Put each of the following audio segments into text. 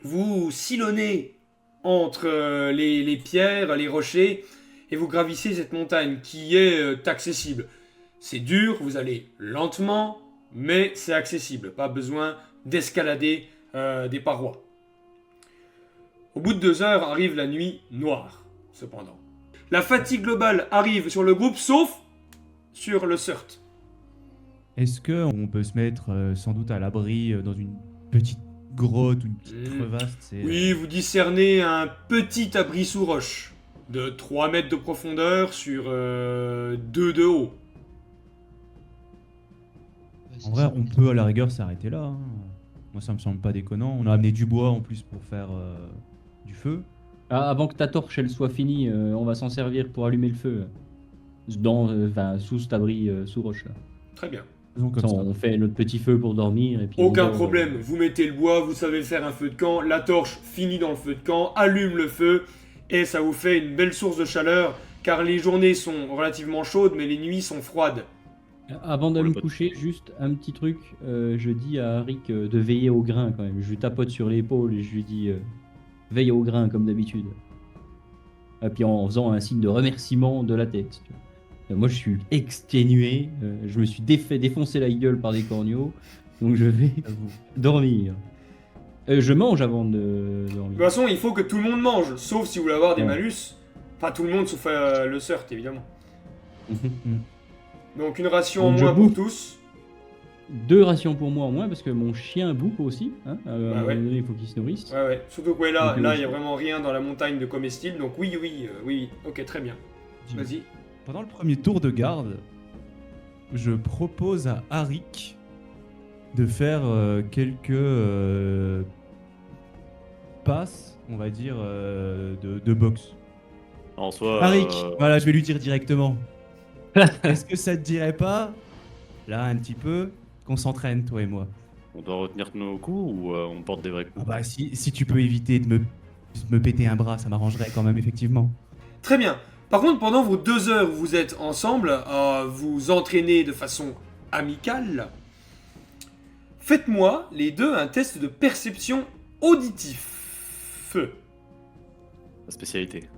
vous sillonnez entre les pierres, les rochers, et vous gravissez cette montagne qui est accessible. C'est dur, vous allez lentement, mais c'est accessible. Pas besoin d'escalader des parois. Au bout de 2 heures arrive la nuit noire, cependant. La fatigue globale arrive sur le groupe, sauf sur le CERT. Est-ce qu'on peut se mettre sans doute à l'abri dans une petite grotte ou une petite crevasse Oui, vous discernez un petit abri sous roche, de 3 mètres de profondeur sur 2 de haut. En vrai, on peut à la rigueur s'arrêter là, hein. Moi, ça me semble pas déconnant. On a amené du bois en plus pour faire du feu. Ah, avant que ta torche elle soit finie, on va s'en servir pour allumer le feu. Sous cet abri sous roche là. Très bien. Faisons comme ça. On fait notre petit feu pour dormir et puis. Aucun on dort. problème, vous mettez le bois, vous savez faire un feu de camp, la torche finit dans le feu de camp, allume le feu, et ça vous fait une belle source de chaleur, car les journées sont relativement chaudes, mais les nuits sont froides. Avant d'aller me coucher, juste un petit truc, je dis à Arik de veiller au grain quand même. Je lui tapote sur l'épaule et je lui dis veille au grain comme d'habitude. Et puis en faisant un signe de remerciement de la tête. Tu vois. Moi je suis exténué, je me suis défoncé la gueule par des corneaux, donc je vais dormir. Je mange avant de De dormir. toute façon, il faut que tout le monde mange, sauf si vous voulez avoir des Ouais. malus. Enfin, tout le monde sauf le CERT, évidemment. Donc une ration en Donc, je moins pour bouffe. tous. 2 rations pour moi en moins parce que mon chien bouffe aussi. Hein, à un moment ouais. donné, il faut qu'il se nourrisse. Ouais, ouais. Surtout que ouais, là, Donc, il n'y a vraiment rien dans la montagne de comestibles, donc oui. Ok, très bien. Vas-y. Pendant le premier tour de garde, je propose à Arik de faire quelques passes, on va dire, de boxe. En soi. Arik, voilà, je vais lui dire directement. Est-ce que ça te dirait pas, là, un petit peu, qu'on s'entraîne, toi et moi? On doit retenir nos coups ou on porte des vrais coups? Ah bah, si tu peux éviter de me péter un bras, ça m'arrangerait quand même, effectivement. Très bien. Par contre, pendant vos 2 heures où vous êtes ensemble, à vous entraîner de façon amicale, faites-moi les deux un test de perception auditif. La spécialité.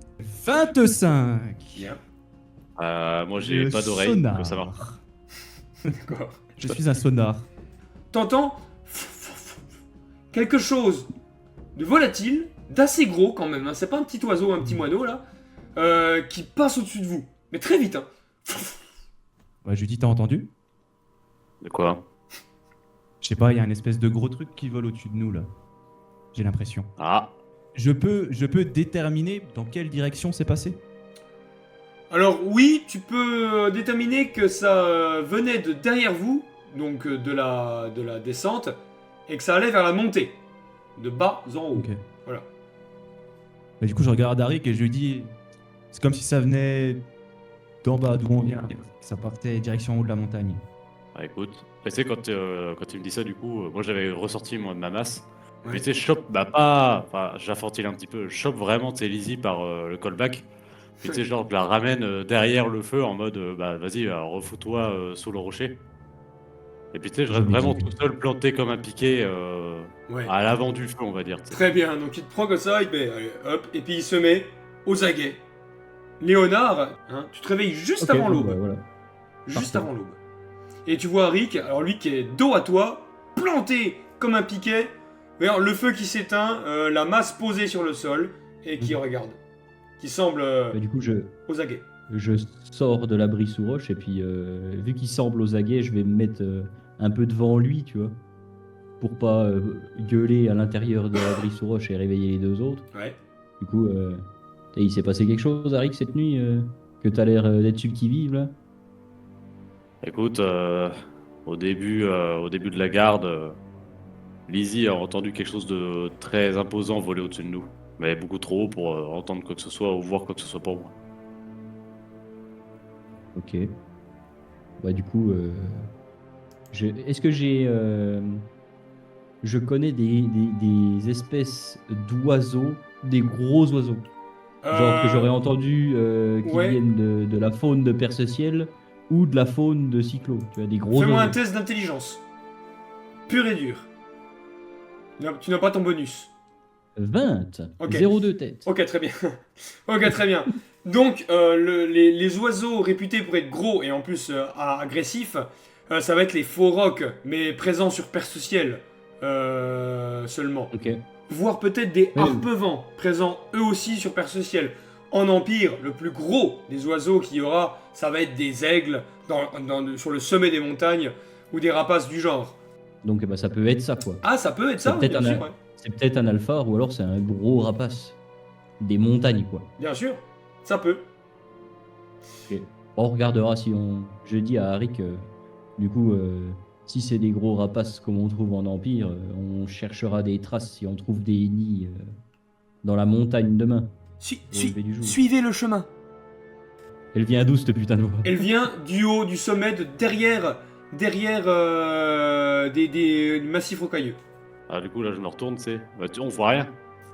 25. Bien. Moi j'ai Le pas d'oreille, sonar. donc ça marche. D'accord. Je suis un sonar. T'entends quelque chose de volatile, d'assez gros quand même, hein. C'est pas un petit oiseau, un petit moineau là, qui passe au-dessus de vous. Mais très vite, hein. Ouais, je lui dis, t'as entendu? De quoi? Je sais pas, il y a un espèce de gros truc qui vole au-dessus de nous, là. J'ai l'impression. Ah, Je peux déterminer dans quelle direction c'est passé? Alors oui, tu peux déterminer que ça venait de derrière vous, donc de la descente, et que ça allait vers la montée, de bas en haut. Ok. Voilà. Bah, du coup, je regarde Arik et je lui dis, c'est comme si ça venait d'en bas, d'où on vient. Ça partait direction en haut de la montagne. bah écoute. Tu sais, quand tu me dis ça, du coup, moi j'avais ressorti moi, de ma masse. Ouais. Mais tu sais, je chope, bah pas. Enfin, j'infantile un petit peu. Je chope vraiment, tu sais, Lizzie par le callback. Puis tu sais, genre, je la ramène derrière le feu en mode, bah vas-y, refous-toi sous le rocher. Et puis tu sais, je reste vraiment tout seul, planté comme un piquet Ouais. à l'avant du feu, on va dire. Tu sais. Très bien, donc il te prend comme ça, il te met, allez, hop, et puis il se met aux aguets. Léonard, hein, tu te réveilles juste Ok, avant bon, l'aube. bah, voilà. Juste Parfait. avant l'aube. Et tu vois Rick, alors lui qui est dos à toi, planté comme un piquet, vers le feu qui s'éteint, la masse posée sur le sol, et qui regarde. Qui semble Bah, du coup, aux aguets. je sors de l'abri sous roche et puis vu qu'il semble aux aguets, je vais me mettre un peu devant lui, tu vois, pour pas gueuler à l'intérieur de l'abri sous roche et réveiller les deux autres. Ouais. Du coup, il s'est passé quelque chose, Arik, cette nuit que t'as l'air d'être celui qui vive là. Écoute, au début de la garde, Lizzie a entendu quelque chose de très imposant voler au-dessus de nous. Mais beaucoup trop haut pour entendre quoi que ce soit ou voir quoi que ce soit pour moi. Ok. Bah du coup, est-ce que j'ai, je connais des espèces d'oiseaux, des gros oiseaux, genre que j'aurais entendu qui ouais. viennent de la faune de Perce-Ciel ou de la faune de Cyclo. Tu as des gros Fais-moi un oiseaux. test d'intelligence. Pur et dur. Tu n'as pas ton bonus. 20. Ok. 0,2 tête. Ok, très bien. Ok, très bien. Donc, les oiseaux réputés pour être gros et en plus agressifs, ça va être les faux rocs, mais présents sur Perce-Ciel seulement. Ok. Voire peut-être des Oui, harpevents, présents eux aussi sur Perce-Ciel. En Empire, le plus gros des oiseaux qu'il y aura, ça va être des aigles sur le sommet des montagnes ou des rapaces du genre. Donc bah, ça peut être ça, quoi. Ah, ça peut être C'est ça, oui, peut-être bien un, sûr. Ouais. c'est peut-être un alphar ou alors c'est un gros rapace. Des montagnes, quoi. Bien sûr, ça peut. Ok. On regardera si on. Je dis à Harry que, du coup, si c'est des gros rapaces comme on trouve en Empire, on cherchera des traces si on trouve des nids dans la montagne demain, au lever du jour. Suivez le chemin. Elle vient d'où, cette putain de voix? Elle vient du haut, du sommet, derrière des massifs rocailleux. Ah, du coup, là, je me retourne, tu sais. Bah, on voit rien.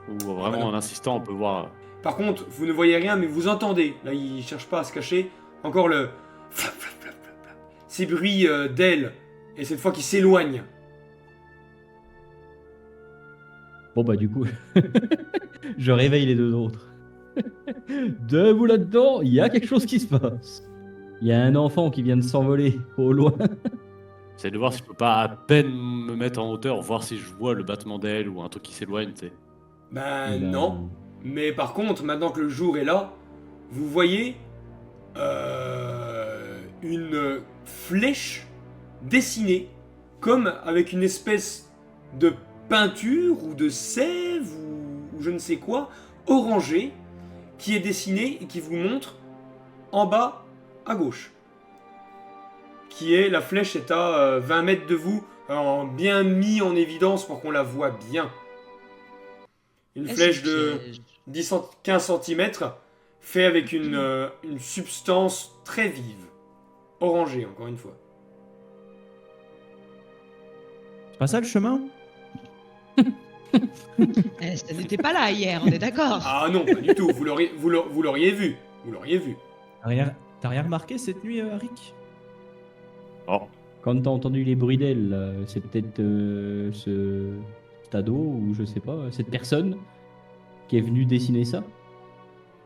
Ou vraiment, non. en insistant, on peut voir. Par contre, vous ne voyez rien, mais vous entendez. Là, il cherche pas à se cacher. Encore le flap, flap, flap, flap, flap. Ces bruits d'ailes, et cette fois qui s'éloignent. Bon, bah, du coup, je réveille les deux autres. Debout là-dedans, il y a quelque chose qui se passe. Il y a un enfant qui vient de s'envoler au loin. J'essaie de voir si je peux pas à peine me mettre en hauteur, voir si je vois le battement d'ailes ou un truc qui s'éloigne, tu sais. Ben Ben, non. Mais par contre, maintenant que le jour est là, vous voyez une flèche dessinée, comme avec une espèce de peinture ou de sève ou je ne sais quoi, orangée, qui est dessinée et qui vous montre en bas à gauche. Qui est, la flèche est à 20 mètres de vous, bien mis en évidence pour qu'on la voit bien. Une flèche de 15 cm, fait avec une substance très vive. Orangée, encore une fois. C'est pas ça le chemin? Ça n'était pas là hier, on est d'accord. Ah non, pas du tout, vous l'auriez vu. Vous l'auriez vu. T'as rien remarqué cette nuit, Rick? Oh, Quand t'as entendu les bruits d'ailes, là, c'est peut-être cet ado ou je sais pas, cette personne qui est venue dessiner ça.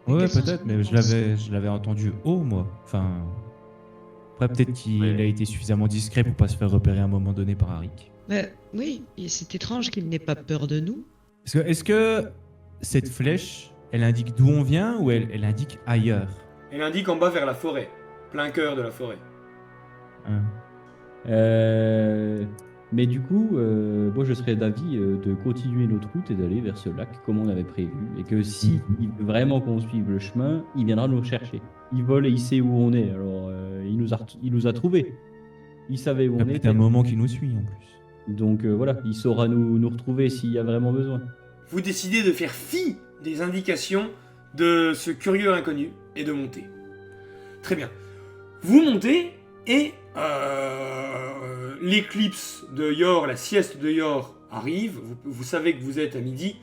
Ouais, quel sens peut-être, mais tu penses je l'avais entendu haut, moi. Enfin. Après, peut-être qu'il Ouais. a été suffisamment discret pour pas se faire repérer à un moment donné par Arik. Oui, et c'est étrange qu'il n'ait pas peur de nous. Est-ce que cette flèche, elle indique d'où on vient ou elle indique ailleurs? Elle indique en bas vers la forêt. Plein cœur de la forêt. Hein. Mais du coup, moi je serais d'avis de continuer notre route et d'aller vers ce lac comme on avait prévu. Et que si il veut vraiment qu'on suive le chemin, il viendra nous chercher. Il vole et il sait où on est, alors il nous a trouvés. Il savait où Il y a on peut-être était. un moment qui nous suit en plus. Donc voilà, il saura nous retrouver s'il y a vraiment besoin. Vous décidez de faire fi des indications de ce curieux inconnu et de monter. Très bien. Vous montez et l'éclipse de Yor, la sieste de Yor arrive. Vous savez que vous êtes à midi.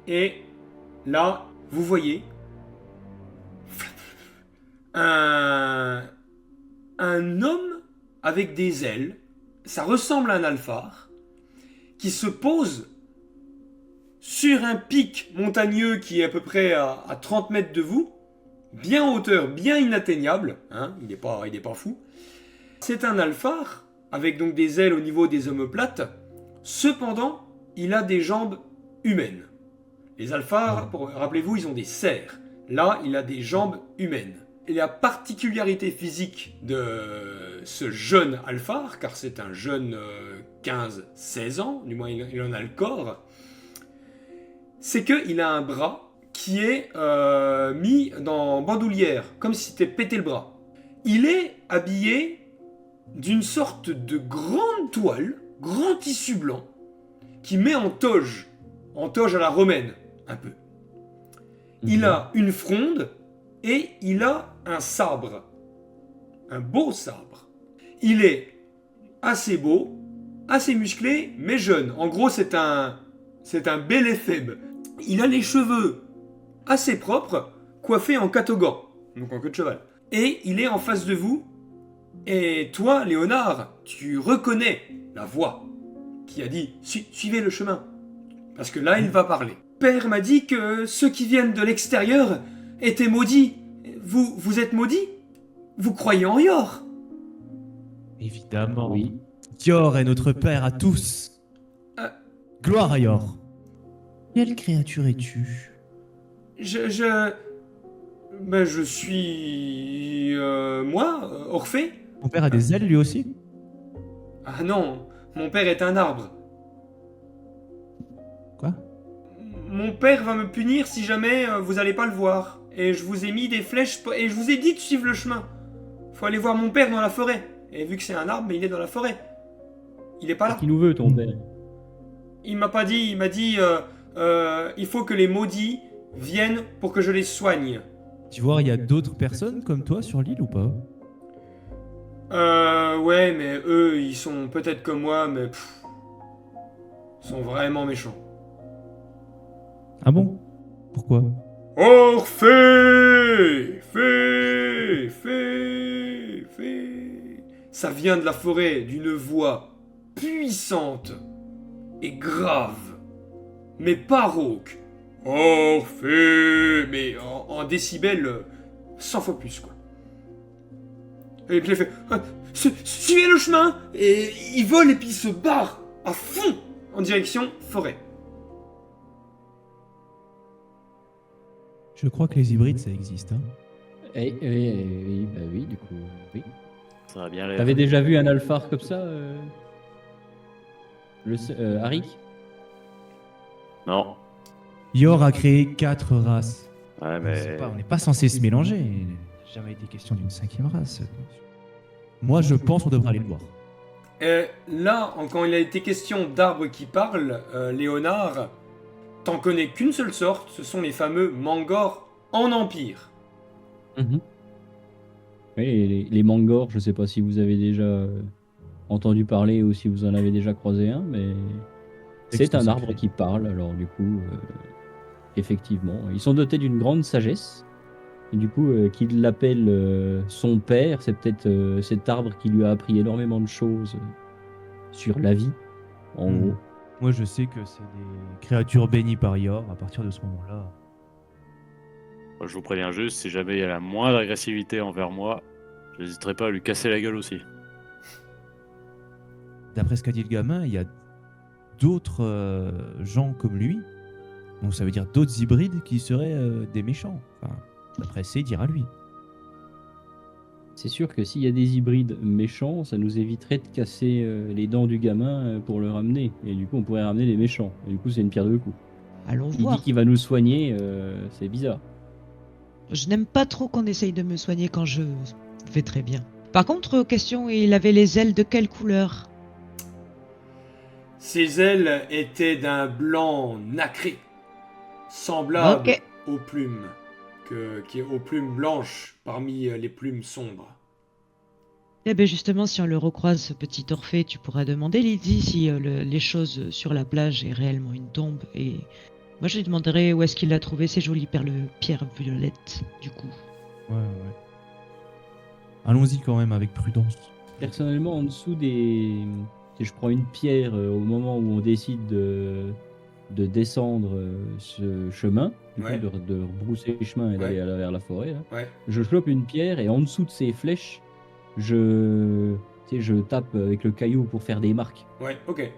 Et là, vous voyez un homme avec des ailes. Ça ressemble à un alphare qui se pose sur un pic montagneux qui est à peu près à 30 mètres de vous, bien en hauteur, bien inatteignable, hein, il n'est pas fou. C'est un alphare, avec donc des ailes au niveau des omoplates, cependant, il a des jambes humaines. Les alphares, rappelez-vous, ils ont des serres. Là, il a des jambes humaines. Et la particularité physique de ce jeune alphare, car c'est un jeune 15-16 ans, du moins il en a le corps, c'est qu'il a un bras qui est mis dans bandoulière, comme si c'était pété le bras. Il est habillé d'une sorte de grande toile, grand tissu blanc, qui met en toge à la romaine, un peu. Il a une fronde et il a un sabre, un beau sabre. Il est assez beau, assez musclé, mais jeune. En gros, c'est un bel éphèbe. Il a les cheveux assez propres, coiffés en catogan, donc en queue de cheval. Et il est en face de vous. Et toi, Léonard, tu reconnais la voix qui a dit « Suivez le chemin ». Parce que là, il va parler. Père m'a dit que ceux qui viennent de l'extérieur étaient maudits. Vous êtes maudits? Vous croyez en Yor? Évidemment. Oui. Yor est notre père à tous. Euh. Gloire à Yor. Quelle créature es-tu? Ben, je suis... moi, Orphée? Ton père a des ailes lui aussi? Ah non, mon père est un arbre. Quoi? Mon père va me punir si jamais vous allez pas le voir. Et je vous ai mis des flèches et je vous ai dit de suivre le chemin. Faut aller voir mon père dans la forêt. Et vu que c'est un arbre, mais il est dans la forêt. Il est pas là. Qui nous veut, ton père? Il m'a pas dit, il m'a dit il faut que les maudits viennent pour que je les soigne. Tu vois, il y a d'autres personnes comme toi sur l'île ou pas? Ouais, mais eux, ils sont peut-être comme moi, mais ils sont vraiment méchants. Ah bon? Pourquoi? Orphée! Ça vient de la forêt, d'une voix puissante et grave, mais pas rauque. Orphée! Mais en décibels 100 fois plus, quoi. Et puis il fait suivez le chemin! Et il vole et puis il se barre à fond en direction forêt. Je crois que les hybrides, ça existe. Hein. Bah oui, du coup, oui. Ça va bien l'air. T'avais déjà vu un alphar comme ça, Harik? Non. Yor a créé 4 races. Ouais, mais. On n'est pas censé se mélanger. Il n'a jamais été question d'une 5e race. Moi, je pense qu'on devrait aller le voir. Là, quand il a été question d'arbres qui parlent, Léonard, t'en connais qu'une seule sorte, ce sont les fameux Mangors en Empire. Oui, les Mangors, je sais pas si vous avez déjà entendu parler ou si vous en avez déjà croisé un, mais c'est un arbre qui parle, alors du coup, effectivement, ils sont dotés d'une grande sagesse, et du coup, qu'il l'appelle son père, c'est peut-être cet arbre qui lui a appris énormément de choses sur la vie, en gros. Moi, je sais que c'est des créatures bénies par Yor à partir de ce moment-là. Je vous préviens juste, si jamais il y a la moindre agressivité envers moi, j'hésiterai pas à lui casser la gueule aussi. D'après ce qu'a dit le gamin, il y a d'autres gens comme lui. Donc ça veut dire d'autres hybrides qui seraient des méchants. Enfin, d'après ses dires à lui. C'est sûr que s'il y a des hybrides méchants, ça nous éviterait de casser les dents du gamin pour le ramener. Et du coup, on pourrait ramener des méchants. Et du coup, c'est une pierre deux coups. Allons Il voir. dit qu'il va nous soigner, c'est bizarre. Je n'aime pas trop qu'on essaye de me soigner quand je vais très bien. Par contre, question, il avait les ailes de quelle couleur? Ses ailes étaient d'un blanc nacré, semblable Ok. aux plumes, qui est aux plumes blanches parmi les plumes sombres. Eh bien justement, si on le recroise, ce petit Orphée, tu pourras demander, Lydie, si les choses sur la plage est réellement une tombe. Et moi, je lui demanderai où est-ce qu'il a trouvé ces jolies pierres violettes, du coup. Ouais. Allons-y quand même avec prudence. Personnellement, en dessous des... Si je prends une pierre au moment où on décide de descendre ce chemin, du coup, Ouais. de rebrousser les chemins et d'aller vers la forêt, là, Ouais. je chope une pierre et en dessous de ces flèches, je tape avec le caillou pour faire des marques. Ouais, ok.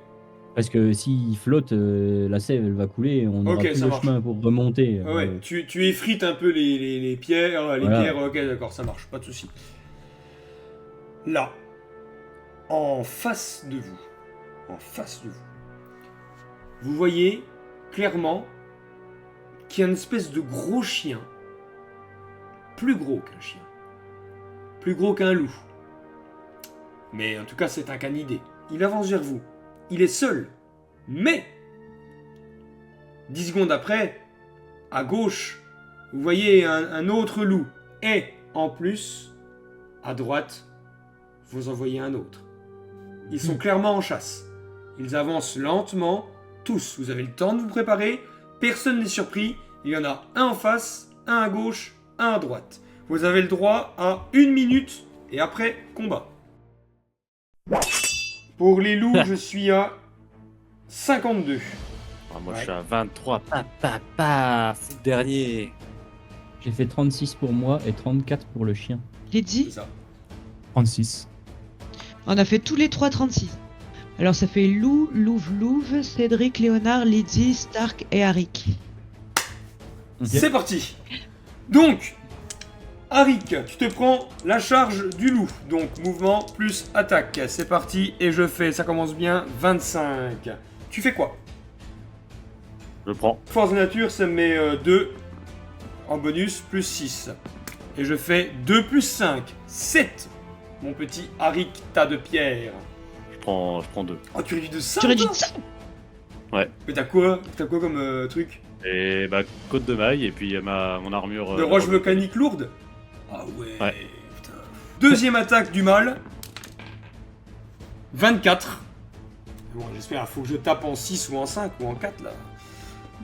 Parce que s'il flotte, la sève elle va couler et on n'aura Ok, plus ça le marche. chemin pour remonter. Ouais, tu effrites un peu les pierres, Voilà. pierres, ok, d'accord, ça marche, pas de souci. Là, en face de vous, vous voyez clairement qu'il y a une espèce de gros chien, plus gros qu'un chien, plus gros qu'un loup. Mais en tout cas, c'est un canidé. Il avance vers vous. Il est seul, mais 10 secondes après, à gauche, vous voyez un autre loup. Et en plus, à droite, vous en voyez un autre. Ils sont clairement en chasse. Ils avancent lentement, tous. Vous avez le temps de vous préparer. Personne n'est surpris. Il y en a un en face, un à gauche, un à droite. Vous avez le droit à 1 minute et après, combat. Pour les loups, je suis à 52. Moi, Ouais. je suis à 23. Paf, dernier. J'ai fait 36 pour moi et 34 pour le chien. C'est Lydie, ça. 36. on a fait tous les trois 36. Alors ça fait Lou, Louve, Cédric, Léonard, Lydie, Stark et Arik. Ok. C'est parti. Donc, Arik, tu te prends la charge du loup. Donc, mouvement plus attaque. C'est parti. Et je fais, ça commence bien, 25. Tu fais quoi? Je prends. Force de nature, ça me met 2 en bonus, plus 6. Et je fais 2 plus 5. 7. Mon petit Arik tas de pierre. Je prends 2. Oh, tu réduis de 5? Tu réduis de ça? Mais t'as quoi comme truc? Et côte de maille, et puis mon armure. De roche volcanique lourde? Ah ouais, Ouais. putain. Deuxième attaque du mal. 24. Bon, j'espère, il faut que je tape en 6 ou en 5 ou en 4 là.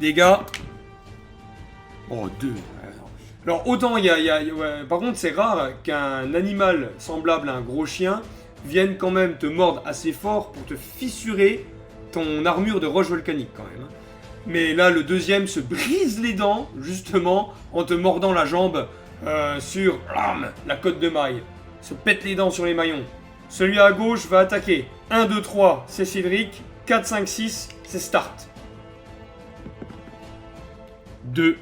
Dégâts. Oh, 2. Alors, autant ouais, par contre, c'est rare qu'un animal semblable à un gros chien vienne quand même te mordre assez fort pour te fissurer ton armure de roche volcanique quand même. Mais là, le deuxième se brise les dents, justement, en te mordant la jambe sur la côte de maille. Se pète les dents sur les maillons. Celui à gauche va attaquer. 1, 2, 3, c'est Cédric. 4, 5, 6, c'est Start. 2,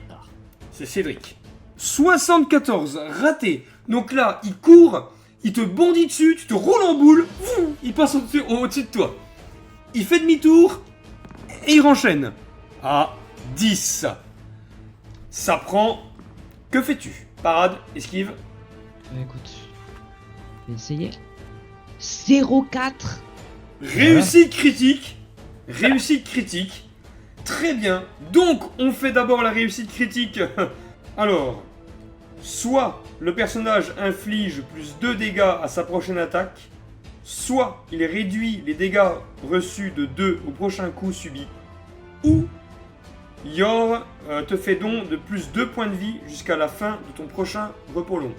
c'est Cédric. 74, raté. Donc là, il court, il te bondit dessus, tu te roules en boule, il passe au-dessus de toi. Il fait demi-tour et il renchaîne. À 10. Ça prend... Que fais-tu? Parade, esquive. Écoute, je vais essayer. 0,4. Réussite critique. Réussite critique. Très bien. Donc, on fait d'abord la réussite critique. Alors, soit le personnage inflige plus 2 dégâts à sa prochaine attaque, soit il réduit les dégâts reçus de 2 au prochain coup subi, ou Yor te fait don de plus 2 points de vie jusqu'à la fin de ton prochain repos long.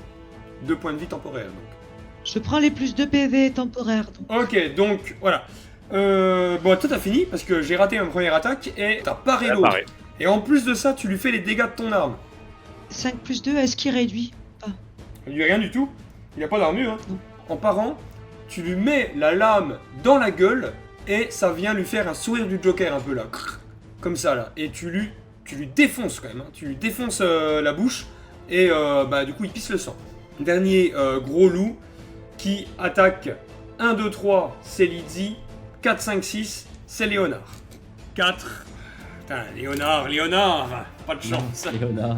2 points de vie temporaires donc. Je prends les plus de PV temporaires. Donc. Ok, donc voilà. Bon, toi t'as fini parce que j'ai raté ma première attaque et t'as paré l'autre. Pareil. Et en plus de ça, tu lui fais les dégâts de ton arme. 5 plus 2, est-ce qu'il réduit? Il lui rien du tout. Il a pas d'armure. Hein. Non. En parant, tu lui mets la lame dans la gueule et ça vient lui faire un sourire du Joker un peu là. Comme ça là. Et tu lui défonces quand même. Hein. Tu lui défonces la bouche et du coup il pisse le sang. Dernier gros loup qui attaque 1, 2, 3, c'est Lydie. 4, 5, 6, c'est Léonard. 4. Putain, Léonard, pas de chance. Léonard.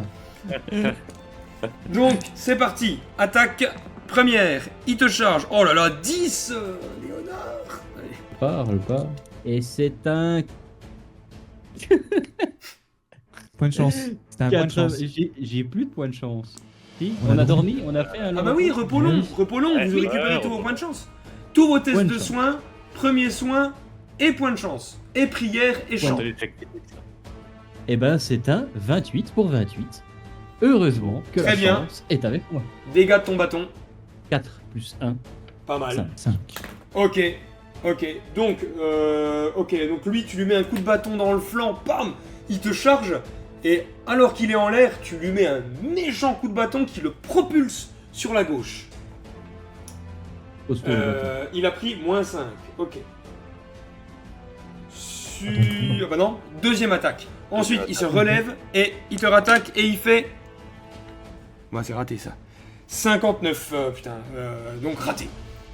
Donc, c'est parti. Attaque première. Il te charge. Oh là là, 10 Léonard. Allez. Parle pas. Et c'est un Point de chance. C'était un point de 80. chance. J'ai plus de points de chance. Si, On on a a dormi, on a fait un. Ah bah oui, repos long. Oui. Repos long, Ouais, vous récupérez ouais, tous vos ouais. points de chance. Tous vos tests Point de de chance. soins, premier soin et point de chance. Et prière et chant. Eh ben, c'est un 28 pour 28. Heureusement que Très la bien. chance est avec moi. Dégâts de ton bâton. 4 plus 1, Pas mal. 5. 5. Ok. Donc lui, tu lui mets un coup de bâton dans le flanc, bam, il te charge, et alors qu'il est en l'air, tu lui mets un méchant coup de bâton qui le propulse sur la gauche. Il a pris moins 5. Ok. Ah bah non, deuxième attaque. Ensuite, il se relève et il te rattaque et il fait... Bah c'est raté ça. 59, donc raté.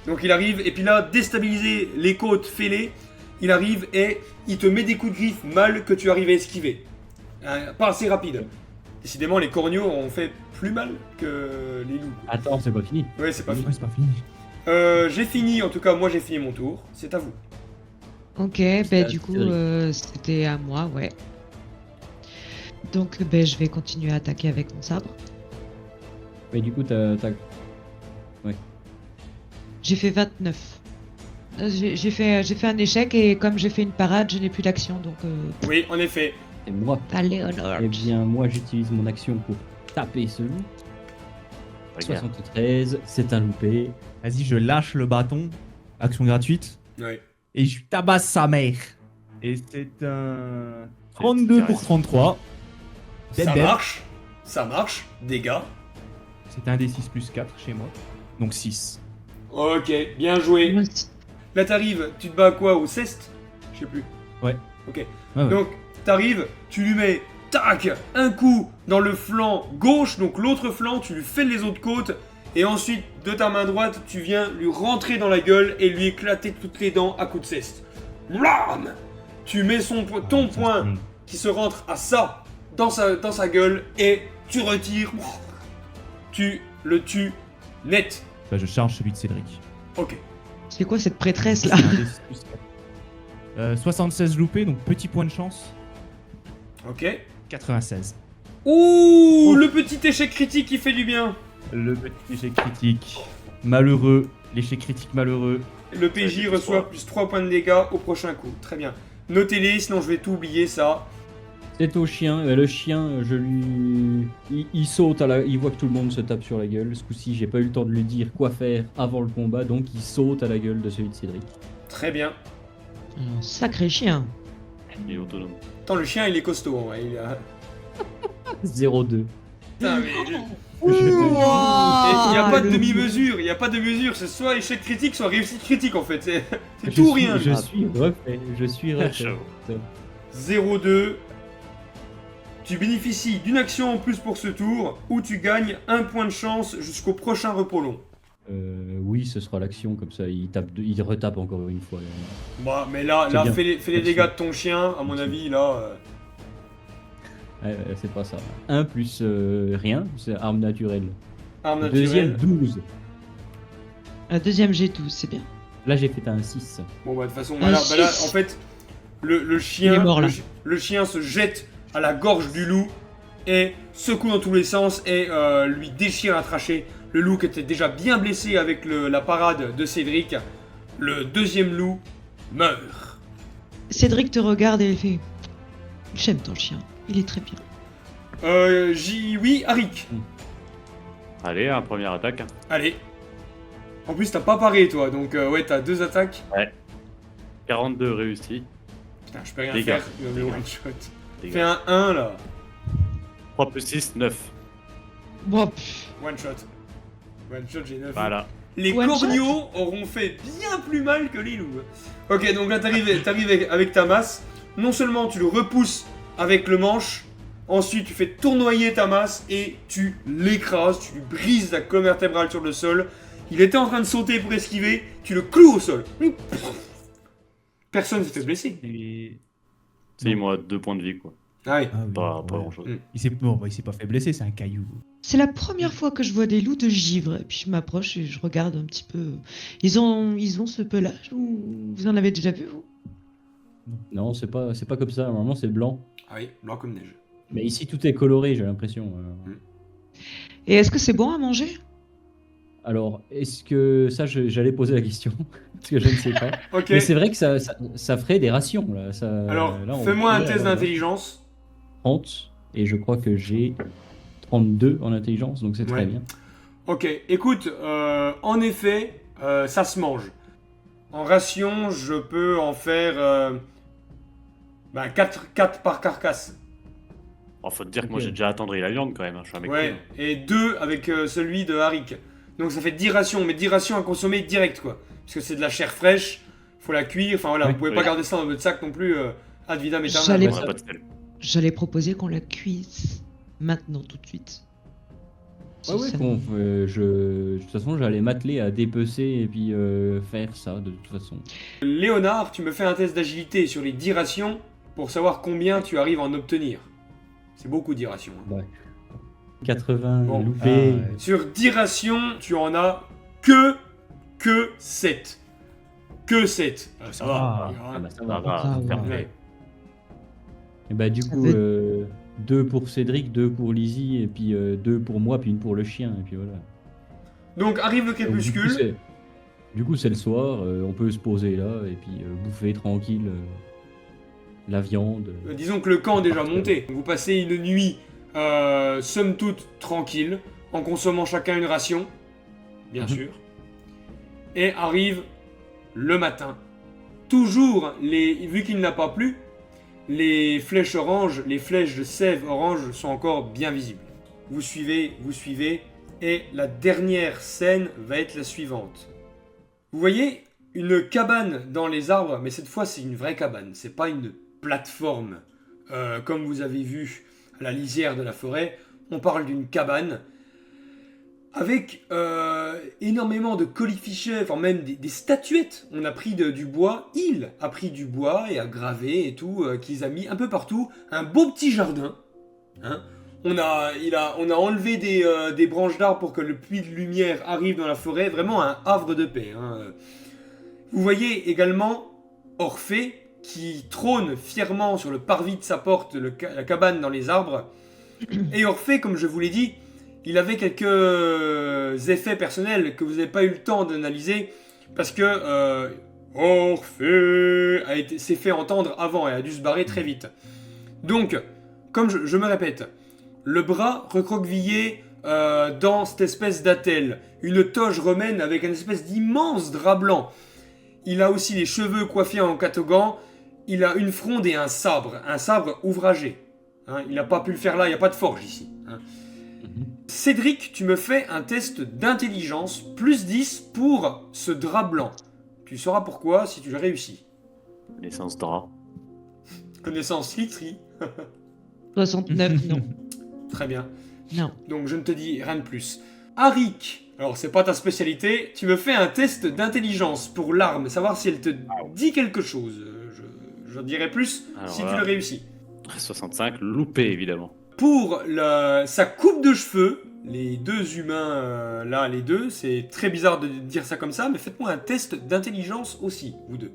Donc il arrive, et puis là, déstabiliser les côtes fêlées, il arrive et il te met des coups de griffe mal que tu arrives à esquiver. Pas assez rapide. Décidément, les corneaux ont fait plus mal que les loups. Attends, c'est pas fini. Ouais, c'est pas fini. Ouais, c'est pas fini. J'ai fini, en tout cas, moi j'ai fini mon tour. C'est à vous. Ok, à du coup, Cédric. c'était à moi, ouais. Donc, je vais continuer à attaquer avec mon sabre. Mais du coup, t'as. J'ai fait 29. J'ai fait un échec et comme j'ai fait une parade, je n'ai plus d'action, donc... Oui, en effet. Et moi. Allez, Honor. Eh bien, moi, j'utilise mon action pour taper ce loup. 73, c'est un loupé. Vas-y, je lâche le bâton. Action gratuite. Ouais. Et je tabasse sa mère. Et c'est un 32 pour 33. Ça Dead. marche. Ça marche. Dégâts. C'est un D6 plus 4 chez moi. Donc 6. Ok, bien joué. Moi, Là, t'arrives, tu te bats à quoi? Au ceste? Je sais plus. Ouais. Ok. Ouais, ouais. Donc, t'arrives, tu lui mets, tac, un coup dans le flanc gauche, donc l'autre flanc, tu lui fais les autres côtes, et ensuite, de ta main droite, tu viens lui rentrer dans la gueule et lui éclater toutes les dents à coups de ceste. Blam! Tu mets ton Ça, poing c'est- qui se rentre à ça dans sa gueule et tu retires. Tu le tues net. Bah, je charge celui de Cédric. Ok. c'est quoi cette prêtresse là? C'est un D6 plus 4. 76 loupé, donc petit point de chance. Ok. 96. Ouh, le petit échec critique qui fait du bien. Le petit échec critique. Malheureux. L'échec critique malheureux. Le PJ reçoit plus 3 points de dégâts au prochain coup. Très bien. Notez-les, sinon je vais tout oublier ça. C'est au chien. Le chien, je lui. Il saute, il voit que tout le monde se tape sur la gueule. Ce coup-ci, j'ai pas eu le temps de lui dire quoi faire avant le combat, donc il saute à la gueule de celui de Cédric. Très bien. Un sacré chien. Il est autonome. Attends, le chien il est costaud. Ouais, il a... 0-2. Putain, mais... Je te Et jure. il n'y a pas de le- demi-mesure, il n'y a pas de mesure, c'est soit échec critique, soit réussite critique en fait, c'est Je tout ou suis- rien. Je suis refait. Je suis refait. J'avoue. 0-2. Tu bénéficies d'une action en plus pour ce tour, ou tu gagnes un point de chance jusqu'au prochain repos long. Oui, ce sera l'action, comme ça il retape encore une fois. Bah, mais là, C'est bien. fais les dégâts de ton chien, à mon avis, là... C'est pas ça. 1 plus rien, c'est arme naturelle. arme Deuxième, naturelle. 12. Un deuxième G12, c'est bien. Là, j'ai fait un 6. Bon bah de toute façon, Un bah là, en six. fait, le chien, Il est mort, là. le chien se jette à la gorge du loup et secoue dans tous les sens et lui déchire la trachée. Le loup qui était déjà bien blessé avec la parade de Cédric, le deuxième loup meurt. Cédric te regarde et il fait j'aime ton chien, il est très bien. Oui, Arik. Allez, un première attaque. Allez. En plus, t'as pas paré toi, donc ouais, t'as 2 attaques. 42 réussi. Putain, je peux rien Dégâts. faire. Il va me Dégâts. one shot. Dégâts. Fais un 1 là. 3 plus 6, 9. Bon, pff, One shot. One shot, j'ai 9. Voilà. Les One corneaux auront fait bien plus mal que les loups. Ok, donc là t'arrives avec ta masse. Non seulement tu le repousses avec le manche, ensuite tu fais tournoyer ta masse et tu l'écrases, tu lui brises la colonne vertébrale sur le sol. Il était en train de sauter pour esquiver, tu le cloues au sol. Personne ne s'est fait blesser. Et... Si, moi, 2 points de vie, quoi. Ah oui. Ah oui, Pas ouais. grand chose. Il s'est pas fait blesser, c'est un caillou. c'est la première fois que je vois des loups de givre. Et puis je m'approche et je regarde un petit peu. Ils ont ce pelage ou vous en avez déjà vu vous? Non, c'est pas comme ça. Normalement, c'est blanc. Ah oui, blanc comme neige. Mais ici, tout est coloré, j'ai l'impression. Et est-ce que c'est bon à manger? Alors, est-ce que ça, j'allais poser la question parce que je ne sais pas. Ok. Mais c'est vrai que ça ferait des rations là. Alors, là, on fais-moi un pourrait test avoir d'intelligence. 30 et je crois que j'ai 32 en intelligence, donc c'est Ouais. très bien. Ok, écoute, en effet, ça se mange. En ration, je peux en faire 4 par carcasse. Bon, faut te dire que moi, Ok. j'ai déjà attendri la viande, quand même. hein. Je suis un mec Ouais, cool. et 2 avec celui de Harik. Donc ça fait 10 rations, mais 10 rations à consommer direct, quoi. Parce que c'est de la chair fraîche, faut la cuire, enfin voilà, Oui. vous pouvez pas Oui. garder ça dans votre sac non plus, ad vitam aeternam. J'allais- On a pas de sel. J'allais proposer qu'on la cuise maintenant tout de suite. Ouais, ouais, Ça- de toute façon, j'allais m'atteler à dépecer et puis faire ça de toute façon. Léonard, tu me fais un test d'agilité sur les 10 rations pour savoir combien tu arrives à en obtenir. C'est beaucoup 10 rations. hein. 80 Bon. loupé. Ah, ouais. Sur 10 rations, tu en as que 7. Que 7. Ça va. Ah. il y a Ah un- bah ça Ça va. va, Ah, ouais. parfait. Ouais. Et bah du Ça coup, veut- 2 pour Cédric, 2 pour Lizzie, et puis 2 pour moi, puis 1 pour le chien, et puis voilà. Donc arrive le Donc, crépuscule. du coup, c'est le soir, on peut se poser là, et puis bouffer tranquille la viande. Disons que le camp est déjà monté. Vous passez une nuit, somme toute, tranquille, en consommant chacun une ration, bien Mhm. sûr. Et arrive le matin. Toujours, vu qu'il n'a pas plu, les flèches oranges, les flèches de sève orange sont encore bien visibles. Vous suivez, et la dernière scène va être la suivante. Vous voyez une cabane dans les arbres, mais cette fois c'est une vraie cabane, c'est pas une plateforme comme vous avez vu à la lisière de la forêt. On parle d'une cabane avec énormément de colifichets, enfin même des statuettes. On a pris du bois, il a pris du bois et a gravé et tout, qu'ils a mis un peu partout. Un beau petit jardin. Hein. On a enlevé des branches d'arbres pour que le puits de lumière arrive dans la forêt. Vraiment un havre de paix. Hein. Vous voyez également Orphée qui trône fièrement sur le parvis de sa porte, la cabane dans les arbres. Et Orphée, comme je vous l'ai dit, il avait quelques effets personnels que vous n'avez pas eu le temps d'analyser parce que Orphée s'est fait entendre avant et a dû se barrer très vite. Donc, comme je me répète, le bras recroquevillé dans cette espèce d'attelle, une toge romaine avec une espèce d'immense drap blanc. Il a aussi les cheveux coiffés en catogan, il a une fronde et un sabre ouvragé. Hein, il n'a pas pu le faire là, il n'y a pas de forge ici. Hein. Cédric, tu me fais un test d'intelligence, plus 10 pour ce drap blanc. Tu sauras pourquoi si tu le réussis. Connaissance drap. Connaissance literie. 69, non. Très bien. Non. Donc je ne te dis rien de plus. Arik, alors c'est pas ta spécialité, tu me fais un test d'intelligence pour l'arme, savoir si elle te dit quelque chose. Je dirai plus Alors si voilà. tu le réussis. 65, loupé évidemment. Pour sa coupe de cheveux, les deux humains là, les deux, c'est très bizarre de dire ça comme ça, mais faites-moi un test d'intelligence aussi, vous deux.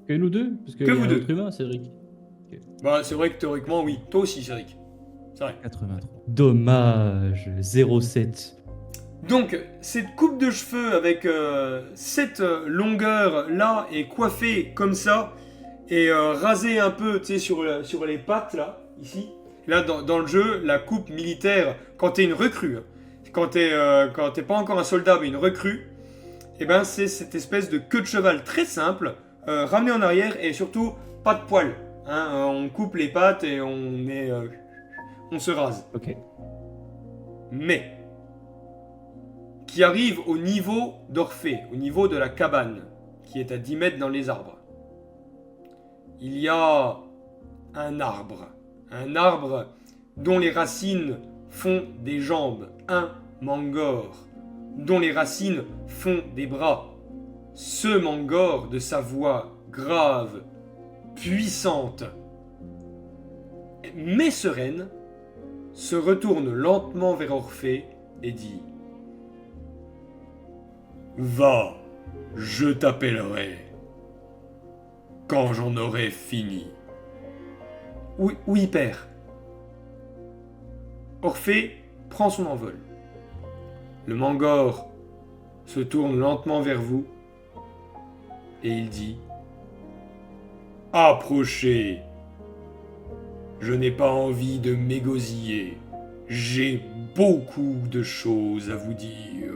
Que nous deux? Parce qu'il Que y a vous un deux. autre humain, Cédric. Bah c'est vrai que théoriquement oui, toi aussi Cédric. C'est vrai. 83. Dommage, 0,7. Donc, cette coupe de cheveux avec cette longueur là est coiffée comme ça et rasée un peu, tu sais, sur les pattes là, ici. Là, dans le jeu, la coupe militaire, quand t'es une recrue, hein, quand t'es pas encore un soldat mais une recrue, et ben c'est cette espèce de queue de cheval très simple, ramenée en arrière et surtout pas de poils. Hein, on coupe les pattes et on se rase. Ok. Mais qui arrive au niveau d'Orphée, au niveau de la cabane, qui est à 10 mètres dans les arbres. Il y a un arbre dont les racines font des jambes, un mangor, dont les racines font des bras. Ce mangor, de sa voix grave, puissante, mais sereine, se retourne lentement vers Orphée et dit « Va, je t'appellerai quand j'en aurai fini. » Oui, père. Orphée prend son envol. Le mangor se tourne lentement vers vous et il dit « Approchez. Je n'ai pas envie de m'égosiller. J'ai beaucoup de choses à vous dire. »